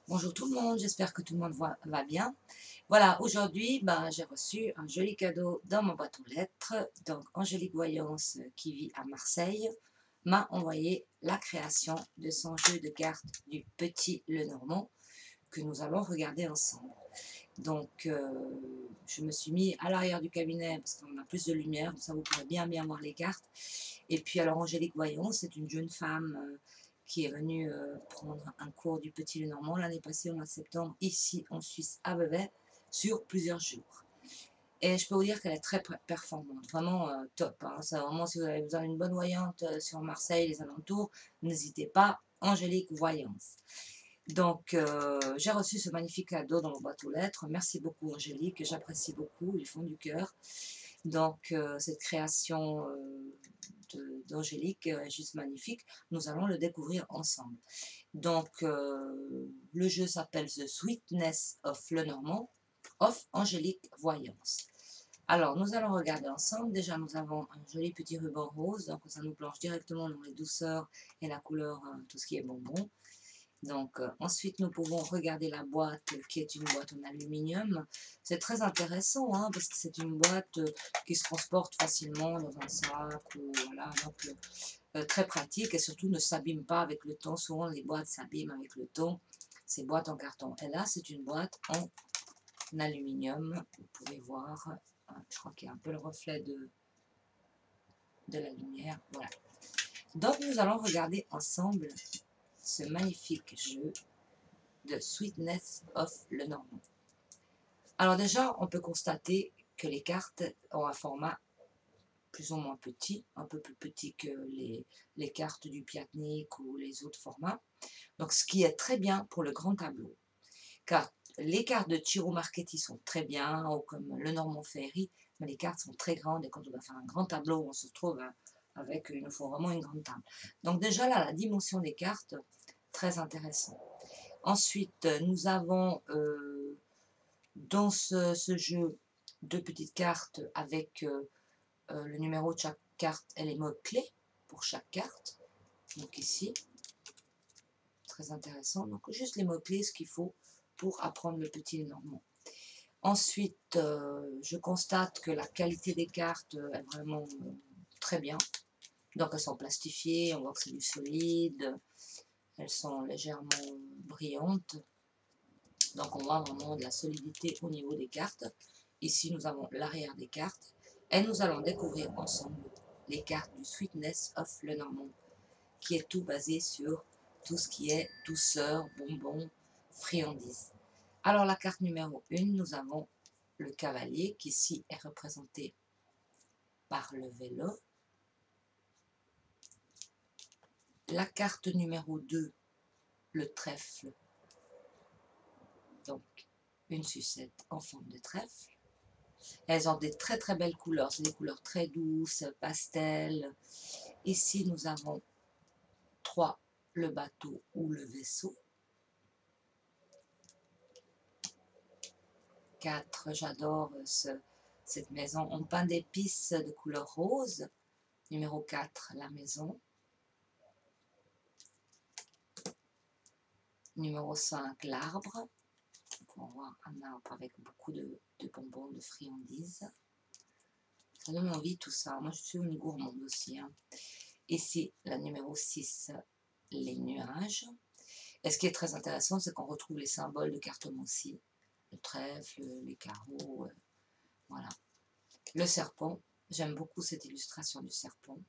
Bonjour tout le monde, j'espère que tout le monde va bien. Voilà, aujourd'hui, j'ai reçu un joli cadeau dans ma boîte aux lettres. Donc, Angélique Voyance, qui vit à Marseille, m'a envoyé la création de son jeu de cartes du Petit Lenormand que nous allons regarder ensemble. Donc, je me suis mis à l'arrière du cabinet parce qu'on a plus de lumière, comme ça vous pourrez bien voir les cartes. Et puis alors Angélique Voyant, c'est une jeune femme qui est venue prendre un cours du Petit Lenormand l'année passée au mois de septembre, ici en Suisse, à Vevey, sur plusieurs jours. Et je peux vous dire qu'elle est très performante, vraiment top. Hein. C'est vraiment, si vous avez besoin d'une bonne voyante sur Marseille, les alentours, n'hésitez pas, Angélique Voyance. Donc, j'ai reçu ce magnifique cadeau dans mon boîte aux lettres. Merci beaucoup, Angélique. J'apprécie beaucoup. Ils font du cœur. Donc, cette création d'Angélique est juste magnifique. Nous allons le découvrir ensemble. Donc, le jeu s'appelle The Sweetness of Lenormand of Angélique Voyance. Alors, nous allons regarder ensemble. Déjà, nous avons un joli petit ruban rose. Donc, ça nous plonge directement dans les douceurs et la couleur, tout ce qui est bonbon. Donc, ensuite, nous pouvons regarder la boîte qui est une boîte en aluminium. C'est très intéressant hein, parce que c'est une boîte qui se transporte facilement dans un sac. Ou, voilà, donc, très pratique et surtout ne s'abîme pas avec le temps. Souvent, les boîtes s'abîment avec le temps. Ces boîtes en carton. Et là, c'est une boîte en aluminium. Vous pouvez voir, je crois qu'il y a un peu le reflet de la lumière. Voilà. Donc, nous allons regarder ensemble ce magnifique jeu de Sweetness of Lenormand. Alors déjà, on peut constater que les cartes ont un format plus ou moins petit, un peu plus petit que les cartes du Piatnik ou les autres formats. Donc ce qui est très bien pour le grand tableau. Car les cartes de Ciro Marchetti sont très bien, ou comme le Normand Ferry, mais les cartes sont très grandes et quand on va faire un grand tableau, on se retrouve avec, il nous faut vraiment une grande table. Donc déjà là, la dimension des cartes, très intéressant. Ensuite, nous avons dans ce jeu deux petites cartes avec le numéro de chaque carte et les mots-clés pour chaque carte. Donc ici, très intéressant. Donc juste les mots-clés, ce qu'il faut pour apprendre le Petit Lenormand. Ensuite, je constate que la qualité des cartes est vraiment très bien. Donc elles sont plastifiées, on voit que c'est du solide, elles sont légèrement brillantes. Donc on voit vraiment de la solidité au niveau des cartes. Ici nous avons l'arrière des cartes. Et nous allons découvrir ensemble les cartes du Sweetness of Lenormand, qui est tout basé sur tout ce qui est douceur, bonbons, friandises. Alors la carte numéro 1, nous avons le cavalier qui ici est représenté par le vélo. La carte numéro 2, le trèfle, donc une sucette en forme de trèfle. Elles ont des très très belles couleurs, c'est des couleurs très douces, pastel. Ici nous avons 3, le bateau ou le vaisseau. 4, j'adore cette maison en pain d'épices de couleur rose. Numéro 4, la maison. Numéro 5, l'arbre. On voit un arbre avec beaucoup de bonbons, de friandises. Ça donne envie tout ça. Moi je suis une gourmande aussi. Hein. Ici, la numéro 6, les nuages. Et ce qui est très intéressant, c'est qu'on retrouve les symboles de cartomancie. Le trèfle, les carreaux, voilà. Le serpent, j'aime beaucoup cette illustration du serpent.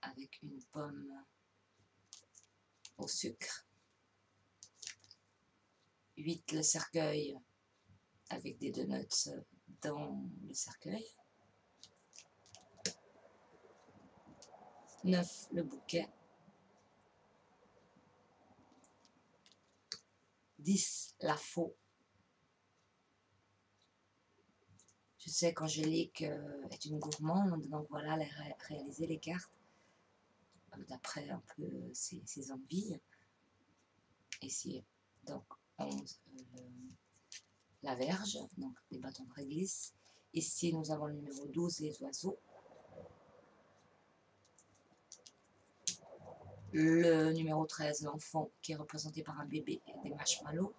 Avec une pomme au sucre. 8, le cercueil, avec des donuts dans le cercueil. 9, le bouquet. 10, la faux. Je sais qu'Angélique est une gourmande, donc voilà, elle a réalisé les cartes d'après un peu ses envies. Ici, donc 11, la verge, donc les bâtons de réglisse. Ici, nous avons le numéro 12, les oiseaux. Le numéro 13, l'enfant qui est représenté par un bébé et des marshmallows.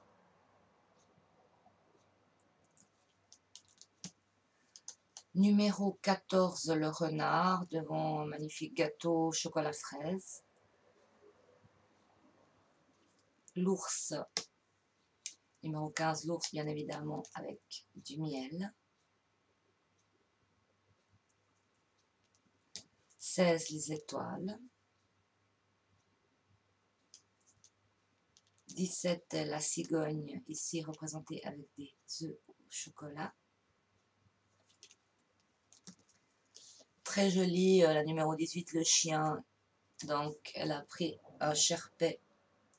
Numéro 14, le renard devant un magnifique gâteau chocolat fraise. L'ours, numéro 15, l'ours bien évidemment avec du miel. 16, les étoiles. 17, la cigogne, ici représentée avec des œufs au chocolat. Très jolie, la numéro 18, le chien. Donc, elle a pris un sherpet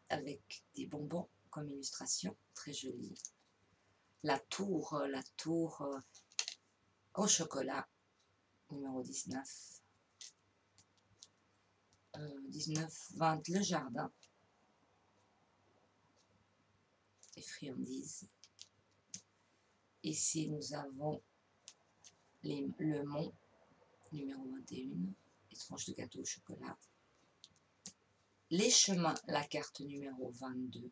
avec des bonbons comme illustration. Très jolie. La tour au chocolat, numéro 19. 19, 20, le jardin. Les friandises. Ici, nous avons le mont, numéro 21, les tranches de gâteau au chocolat. Les chemins, la carte numéro 22.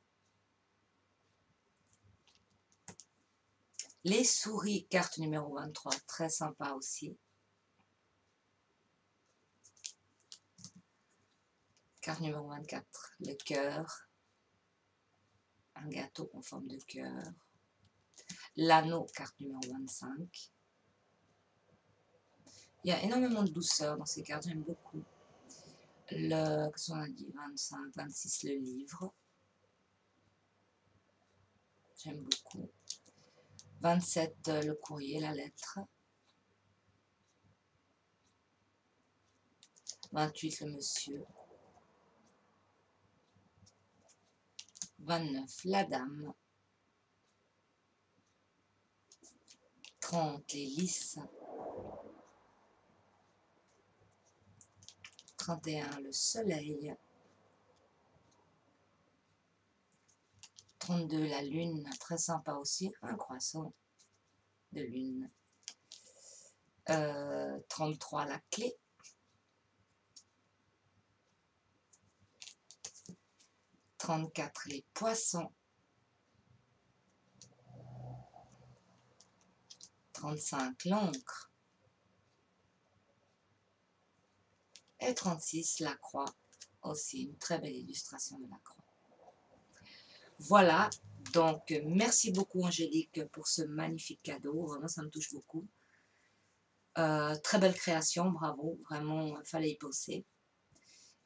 Les souris, carte numéro 23, très sympa aussi. Carte numéro 24, le cœur. Un gâteau en forme de cœur. L'anneau, carte numéro 25. Il y a énormément de douceur dans ces cartes, j'aime beaucoup. Qu'est-ce qu'on a dit, 25, 26, le livre. J'aime beaucoup. 27, le courrier, la lettre. 28, le monsieur. 29, la dame. 30, les lys. 31, le soleil. 32, la lune, très sympa aussi, un croissant de lune. 33, la clé. 34, les poissons. 35, l'encre. Et 36, la croix. Aussi une très belle illustration de la croix. Voilà, donc merci beaucoup Angélique pour ce magnifique cadeau. Vraiment, ça me touche beaucoup. Très belle création, bravo. Vraiment, il fallait y penser.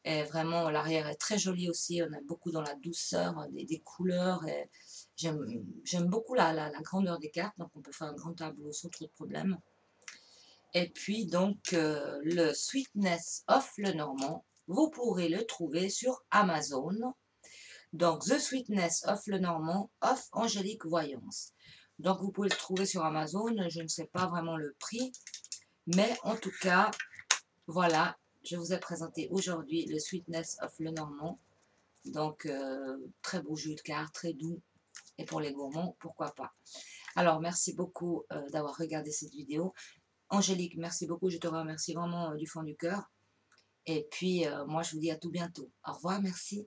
Et vraiment, l'arrière est très joli aussi. On a beaucoup dans la douceur des couleurs. J'aime beaucoup la grandeur des cartes. Donc, on peut faire un grand tableau sans trop de problèmes. Et puis, donc, le Sweetness of Lenormand, vous pourrez le trouver sur Amazon. Donc, The Sweetness of Lenormand of Angélique Voyance. Donc, vous pouvez le trouver sur Amazon. Je ne sais pas vraiment le prix. Mais en tout cas, voilà. Je vous ai présenté aujourd'hui le Sweetness of Lenormand. Donc, très beau jeu de cartes, très doux. Et pour les gourmands, pourquoi pas. Alors, merci beaucoup d'avoir regardé cette vidéo. Angélique, merci beaucoup. Je te remercie vraiment du fond du cœur. Et puis, moi, je vous dis à tout bientôt. Au revoir, merci.